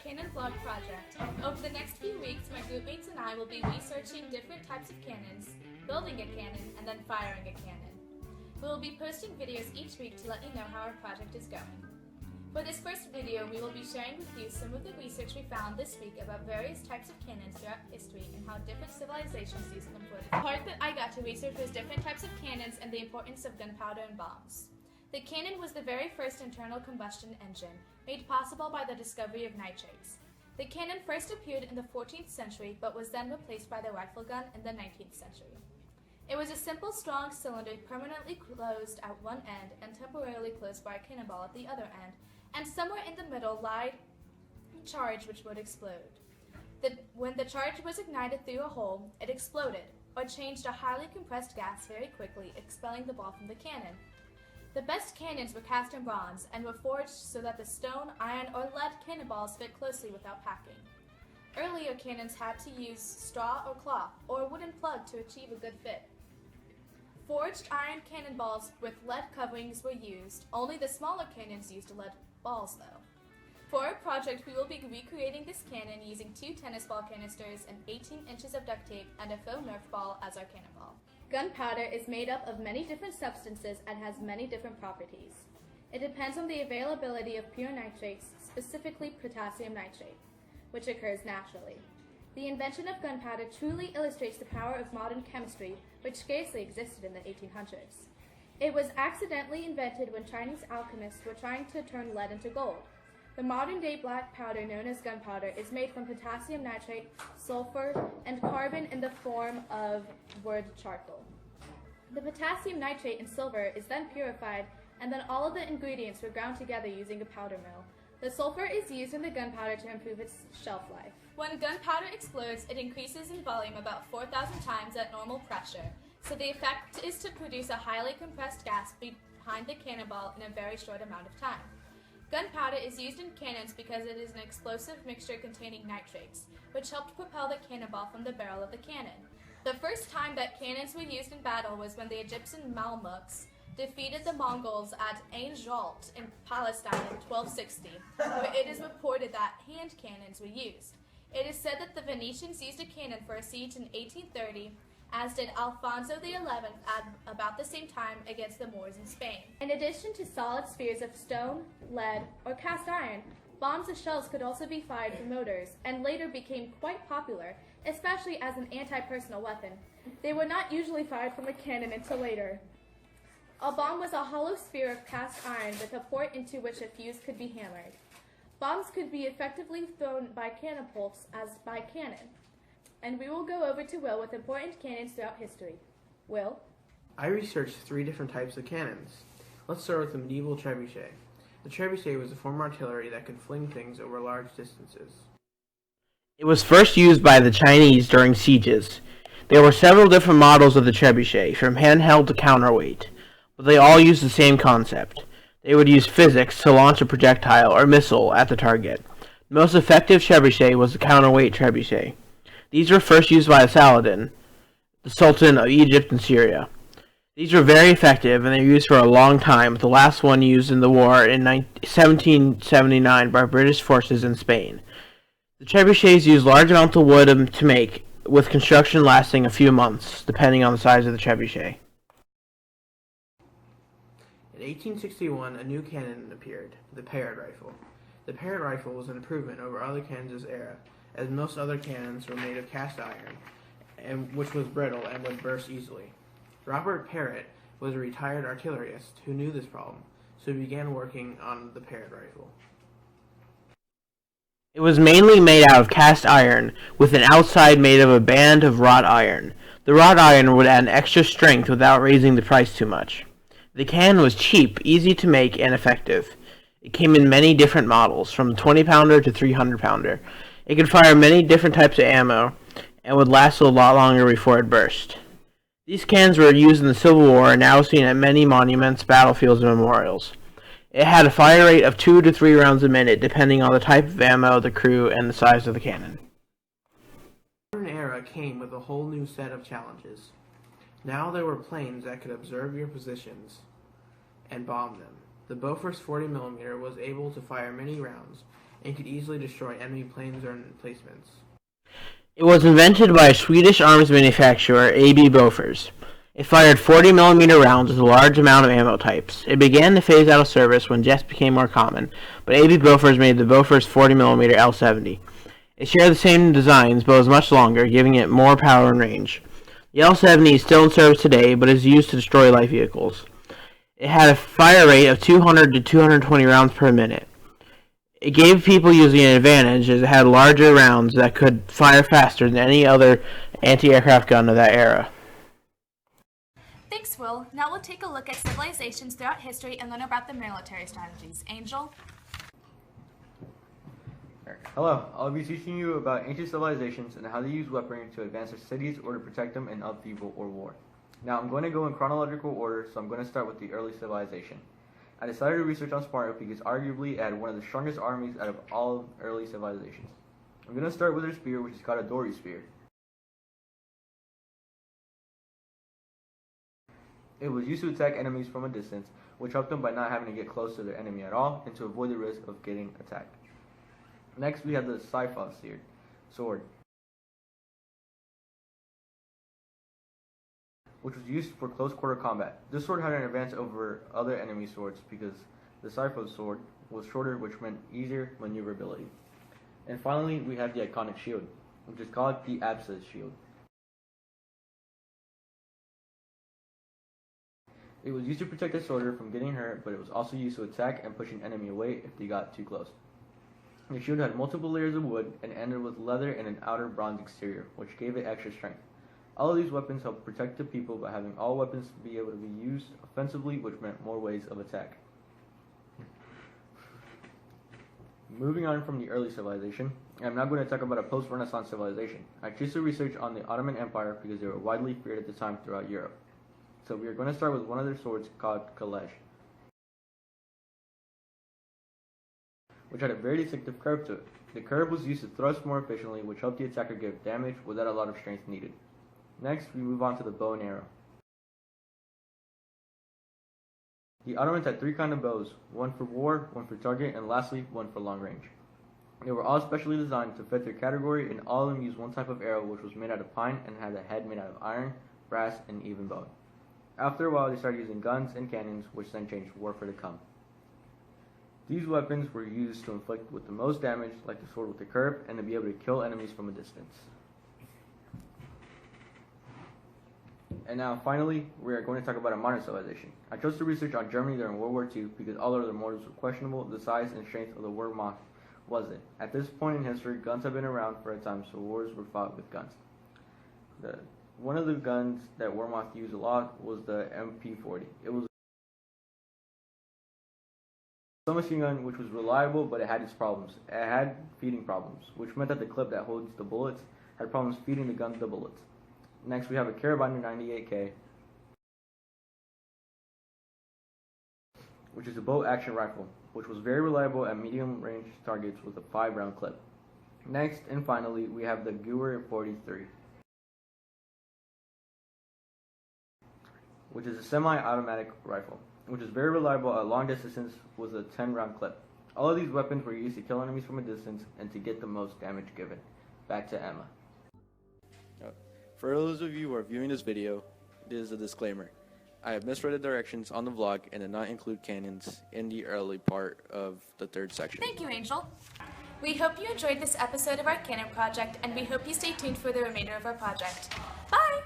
Cannon Vlog project. Over the next few weeks, my groupmates and I will be researching different types of cannons, building a cannon, and then firing a cannon. We will be posting videos each week to let you know how our project is going. For this first video, we will be sharing with you some of the research we found this week about various types of cannons throughout history and how different civilizations used them for. The part that I got to research was different types of cannons and the importance of gunpowder and bombs. The cannon was the very first internal combustion engine, made possible by the discovery of nitrates. The cannon first appeared in the 14th century, but was then replaced by the rifle gun in the 19th century. It was a simple, strong cylinder permanently closed at one end and temporarily closed by a cannonball at the other end, and somewhere in the middle lied a charge which would explode. When the charge was ignited through a hole, it exploded, or changed a highly compressed gas very quickly, expelling the ball from the cannon. The best cannons were cast in bronze and were forged so that the stone, iron, or lead cannonballs fit closely without packing. Earlier cannons had to use straw or cloth or a wooden plug to achieve a good fit. Forged iron cannonballs with lead coverings were used. Only the smaller cannons used lead balls, though. For our project, we will be recreating this cannon using 2 tennis ball canisters and 18 inches of duct tape and a faux Nerf ball as our cannonball. Gunpowder is made up of many different substances and has many different properties. It depends on the availability of pure nitrates, specifically potassium nitrate, which occurs naturally. The invention of gunpowder truly illustrates the power of modern chemistry, which scarcely existed in the 1800s. It was accidentally invented when Chinese alchemists were trying to turn lead into gold. The modern-day black powder known as gunpowder is made from potassium nitrate, sulfur, and carbon in the form of wood charcoal. The potassium nitrate and silver is then purified, and then all of the ingredients were ground together using a powder mill. The sulfur is used in the gunpowder to improve its shelf life. When gunpowder explodes, it increases in volume about 4,000 times at normal pressure, so the effect is to produce a highly compressed gas behind the cannonball in a very short amount of time. Gunpowder is used in cannons because it is an explosive mixture containing nitrates, which helped propel the cannonball from the barrel of the cannon. The first time that cannons were used in battle was when the Egyptian Mamluks defeated the Mongols at Ain Jalut in Palestine in 1260, where it is reported that hand cannons were used. It is said that the Venetians used a cannon for a siege in 1830, as did Alfonso XI at about the same time against the Moors in Spain. In addition to solid spheres of stone, lead, or cast iron, bombs and shells could also be fired from motors, and later became quite popular, especially as an anti-personnel weapon. They were not usually fired from a cannon until later. A bomb was a hollow sphere of cast iron with a port into which a fuse could be hammered. Bombs could be effectively thrown by catapults as by cannon. And we will go over to Will with important cannons throughout history. Will? I researched 3 different types of cannons. Let's start with the medieval trebuchet. The trebuchet was a form of artillery that could fling things over large distances. It was first used by the Chinese during sieges. There were several different models of the trebuchet, from handheld to counterweight, but they all used the same concept. They would use physics to launch a projectile or missile at the target. The most effective trebuchet was the counterweight trebuchet. These were first used by Saladin, the Sultan of Egypt and Syria. These were very effective, and they were used for a long time, with the last one used in the war in 1779 by British forces in Spain. The trebuchets used large amounts of wood to make, with construction lasting a few months, depending on the size of the trebuchet. In 1861, a new cannon appeared, the Parrott rifle. The Parrott rifle was an improvement over other cannons of this era, as most other cannons were made of cast iron, which was brittle and would burst easily. Robert Parrott was a retired artillerist who knew this problem, so he began working on the Parrott rifle. It was mainly made out of cast iron, with an outside made of a band of wrought iron. The wrought iron would add extra strength without raising the price too much. The cannon was cheap, easy to make, and effective. It came in many different models, from 20-pounder to 300-pounder. It could fire many different types of ammo, and would last a lot longer before it burst. These cannons were used in the Civil War and now seen at many monuments, battlefields, and memorials. It had a fire rate of 2 to 3 rounds a minute, depending on the type of ammo, the crew, and the size of the cannon. The modern era came with a whole new set of challenges. Now there were planes that could observe your positions and bomb them. The Bofors 40mm was able to fire many rounds, and could easily destroy enemy planes or emplacements. It was invented by Swedish arms manufacturer AB Bofors. It fired 40mm rounds with a large amount of ammo types. It began to phase out of service when jets became more common, but AB Bofors made the Bofors 40mm L-70. It shared the same designs, but was much longer, giving it more power and range. The L-70 is still in service today, but is used to destroy light vehicles. It had a fire rate of 200 to 220 rounds per minute. It gave people using an advantage as it had larger rounds that could fire faster than any other anti-aircraft gun of that era. Thanks, Will. Now we'll take a look at civilizations throughout history and learn about their military strategies. Angel? Hello, I'll be teaching you about ancient civilizations and how they use weaponry to advance their cities or to protect them in upheaval or war. Now I'm going to go in chronological order, so I'm going to start with the early civilization. I decided to research on Sparta because arguably it had one of the strongest armies out of all early civilizations. I'm going to start with their spear, which is called a Dory spear. It was used to attack enemies from a distance, which helped them by not having to get close to their enemy at all and to avoid the risk of getting attacked. Next we have the Scytha sword, which was used for close quarter combat. This sword had an advantage over other enemy swords because the Scytha sword was shorter, which meant easier maneuverability. And finally, we have the iconic shield, which is called the Abscess shield. It was used to protect the soldier from getting hurt, but it was also used to attack and push an enemy away if they got too close. The shield had multiple layers of wood and ended with leather and an outer bronze exterior, which gave it extra strength. All of these weapons help protect the people by having all weapons be able to be used offensively, which meant more ways of attack. Moving on from the early civilization, I'm now going to talk about a post-Renaissance civilization. I chose to research on the Ottoman Empire because they were widely feared at the time throughout Europe. So we are going to start with one of their swords called Kalesh, which had a very distinctive curve to it. The curve was used to thrust more efficiently, which helped the attacker give damage without a lot of strength needed. Next, we move on to the bow and arrow. The Ottomans had three kinds of bows, one for war, one for target, and lastly, one for long range. They were all specially designed to fit their category, and all of them used one type of arrow, which was made out of pine and had a head made out of iron, brass, and even bone. After a while, they started using guns and cannons, which then changed warfare to come. These weapons were used to inflict with the most damage, like the sword with the curve, and to be able to kill enemies from a distance. And now, finally, we are going to talk about a modern civilization. I chose to research on Germany during World War II because all other mortars were questionable. The size and strength of the Wehrmacht wasn't. At this point in history, guns have been around for a time, so wars were fought with guns. One of the guns that Wehrmacht used a lot was the MP40. It was a submachine gun which was reliable, but it had its problems. It had feeding problems, which meant that the clip that holds the bullets had problems feeding the gun the bullets. Next, we have a Carabiner 98K, which is a bolt action rifle, which was very reliable at medium range targets with a 5-round clip. Next, and finally, we have the Gewehr 43, which is a semi-automatic rifle, which is very reliable at long distances with a 10-round clip. All of these weapons were used to kill enemies from a distance and to get the most damage given. Back to Emma. For those of you who are viewing this video, this is a disclaimer. I have misread the directions on the vlog and did not include cannons in the early part of the third section. Thank you, Angel. We hope you enjoyed this episode of our Cannon Project, and we hope you stay tuned for the remainder of our project. Bye!